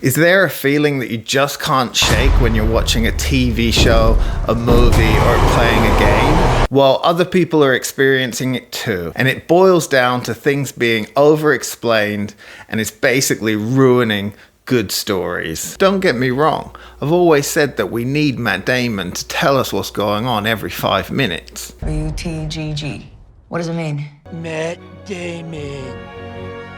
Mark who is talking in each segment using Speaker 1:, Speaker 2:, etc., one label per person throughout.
Speaker 1: Is there a feeling that you just can't shake when you're watching a TV show, a movie, or playing a game? Well, other people are experiencing it too, and it boils down to things being over-explained, and it's basically ruining good stories. Don't get me wrong, I've always said that we need Matt Damon to tell us what's going on every 5 minutes.
Speaker 2: WTGG. What does it mean?
Speaker 3: Matt Damon.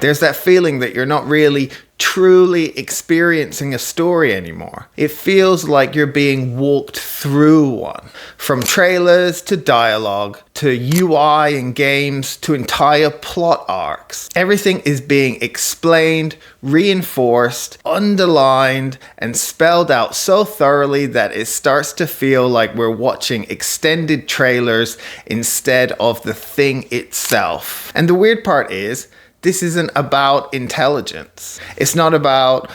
Speaker 1: There's that feeling that you're not really truly experiencing a story anymore. It feels like you're being walked through one. From trailers to dialogue, to UI in games, to entire plot arcs. Everything is being explained, reinforced, underlined, and spelled out so thoroughly that it starts to feel like we're watching extended trailers instead of the thing itself. And the weird part is, this isn't about intelligence. It's not about,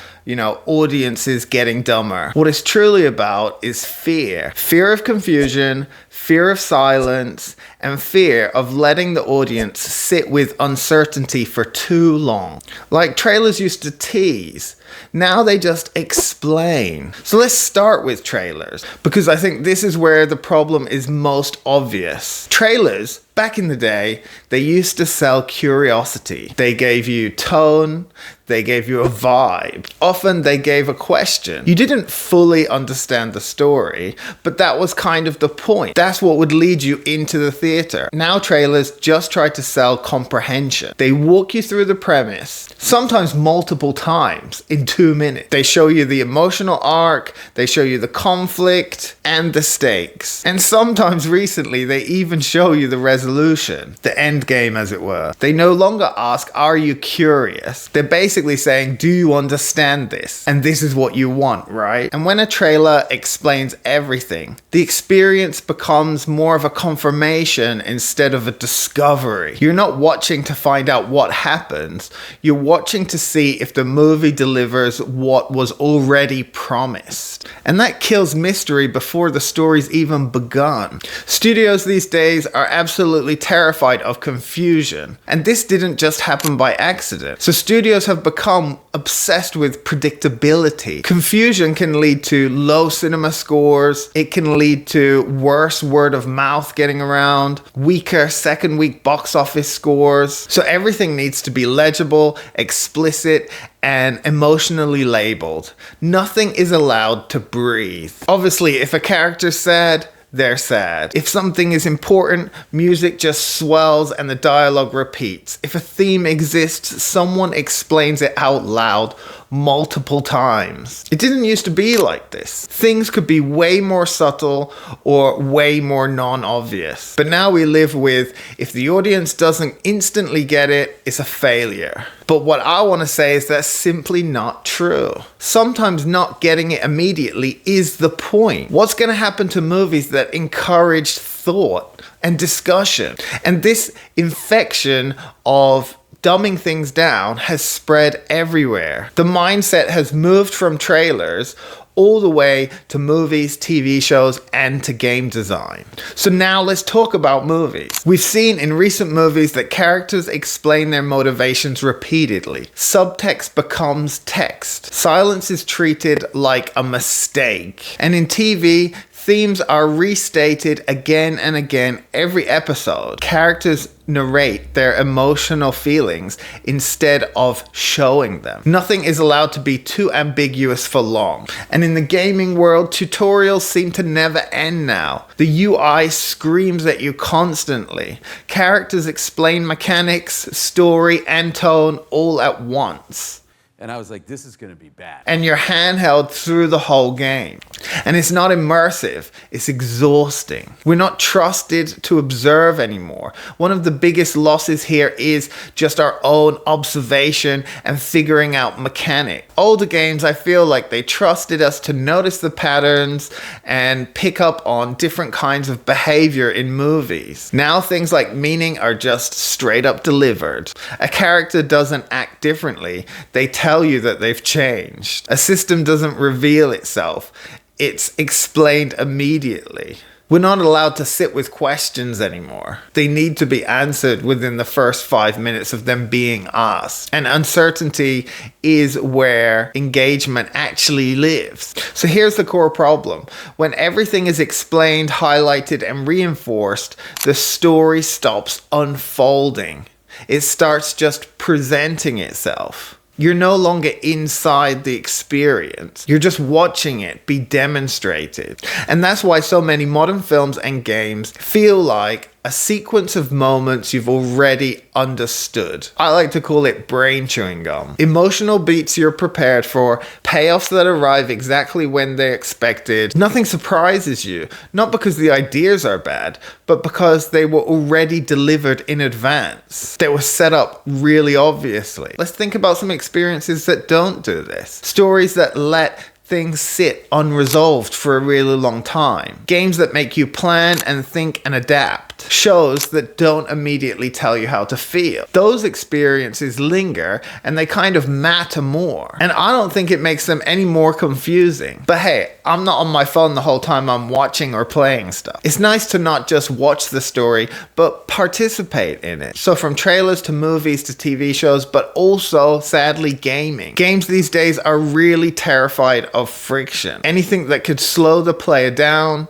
Speaker 1: audiences getting dumber. What it's truly about is fear. Fear of confusion, fear of silence, and fear of letting the audience sit with uncertainty for too long. Like trailers used to tease. Now they just explain. So let's start with trailers, because I think this is where the problem is most obvious. Trailers, back in the day, they used to sell curiosity. They gave you tone, they gave you a vibe. Often they gave a question. You didn't fully understand the story, but that was kind of the point. That's what would lead you into the theater. Now trailers just try to sell comprehension. They walk you through the premise, sometimes multiple times in 2 minutes. They show you the emotional arc, they show you the conflict and the stakes. And sometimes recently they even show you the resolution, the end game as it were. They no longer ask, are you curious? They're basically saying, do you understand this? And this is what you want, right? And when a trailer explains everything, the experience becomes more of a confirmation instead of a discovery. You're not watching to find out what happens. You're watching to see if the movie delivers what was already promised. And that kills mystery before the story's even begun. Studios these days are absolutely terrified of confusion. And this didn't just happen by accident. So studios have become obsessed with predictability. Confusion can lead to low cinema scores. It can lead to worse word of mouth getting around, weaker second week box office scores. So everything needs to be legible, explicit, and emotionally labeled. Nothing is allowed to breathe. Obviously, if a character's sad, they're sad. If something is important, music just swells and the dialogue repeats. If a theme exists, someone explains it out loud multiple times. It didn't used to be like this. Things could be way more subtle or way more non-obvious. But now we live with, if the audience doesn't instantly get it, it's a failure. But what I want to say is that's simply not true. Sometimes not getting it immediately is the point. What's going to happen to movies that encourage thought and discussion? And this infection of dumbing things down has spread everywhere. The mindset has moved from trailers all the way to movies, TV shows, and to game design. So now let's talk about movies. We've seen in recent movies that characters explain their motivations repeatedly. Subtext becomes text. Silence is treated like a mistake. And in TV, themes are restated again and again every episode. Characters narrate their emotional feelings instead of showing them. Nothing is allowed to be too ambiguous for long. And in the gaming world, tutorials seem to never end now. The UI screams at you constantly. Characters explain mechanics, story, and tone all at once.
Speaker 3: And I was like, this is going to be bad.
Speaker 1: And you're handheld through the whole game. And it's not immersive, it's exhausting. We're not trusted to observe anymore. One of the biggest losses here is just our own observation and figuring out mechanics. Older games, I feel like they trusted us to notice the patterns and pick up on different kinds of behavior in movies. Now things like meaning are just straight up delivered. A character doesn't act differently, they tell you that they've changed. A system doesn't reveal itself. It's explained immediately. We're not allowed to sit with questions anymore. They need to be answered within the first 5 minutes of them being asked. And uncertainty is where engagement actually lives. So here's the core problem. When everything is explained, highlighted, and reinforced, the story stops unfolding. It starts just presenting itself. You're no longer inside the experience. You're just watching it be demonstrated. And that's why so many modern films and games feel like a sequence of moments you've already understood. I like to call it brain chewing gum. Emotional beats you're prepared for, payoffs that arrive exactly when they're expected. Nothing surprises you, not because the ideas are bad, but because they were already delivered in advance. They were set up really obviously. Let's think about some experiences that don't do this. Stories that let things sit unresolved for a really long time. Games that make you plan and think and adapt. Shows that don't immediately tell you how to feel. Those experiences linger and they kind of matter more. And I don't think it makes them any more confusing. But hey, I'm not on my phone the whole time I'm watching or playing stuff. It's nice to not just watch the story, but participate in it. So from trailers to movies to TV shows, but also, sadly, gaming. Games these days are really terrified of friction. Anything that could slow the player down,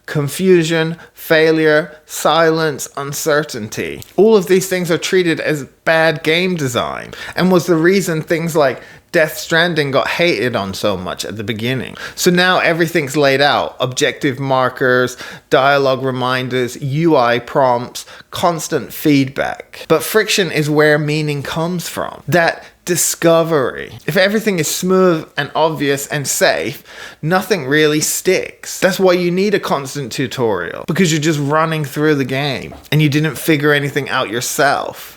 Speaker 1: confusion, failure, silence, uncertainty. All of these things are treated as bad game design and was the reason things like Death Stranding got hated on so much at the beginning. So now everything's laid out. Objective markers, dialogue reminders, UI prompts, constant feedback. But friction is where meaning comes from. That discovery. If everything is smooth and obvious and safe, nothing really sticks. That's why you need a constant tutorial, because you're just running through the game and you didn't figure anything out yourself.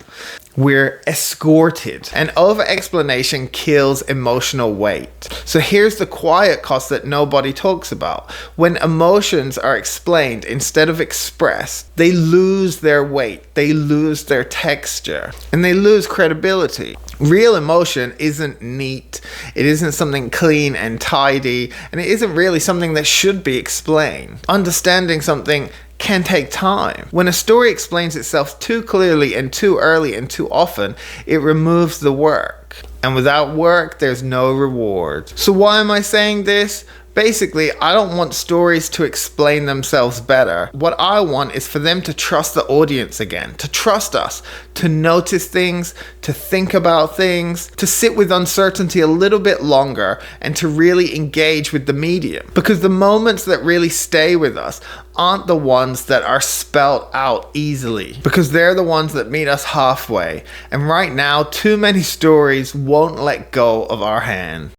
Speaker 1: We're escorted. And over-explanation kills emotional weight. So here's the quiet cost that nobody talks about. When emotions are explained instead of expressed, they lose their weight, they lose their texture, and they lose credibility. Real emotion isn't neat, it isn't something clean and tidy, and it isn't really something that should be explained. Understanding something can take time. When a story explains itself too clearly and too early and too often, it removes the work. And without work, there's no reward. So why am I saying this? Basically, I don't want stories to explain themselves better. What I want is for them to trust the audience again, to trust us, to notice things, to think about things, to sit with uncertainty a little bit longer, and to really engage with the medium. Because the moments that really stay with us aren't the ones that are spelt out easily, because they're the ones that meet us halfway. And right now, too many stories won't let go of our hand.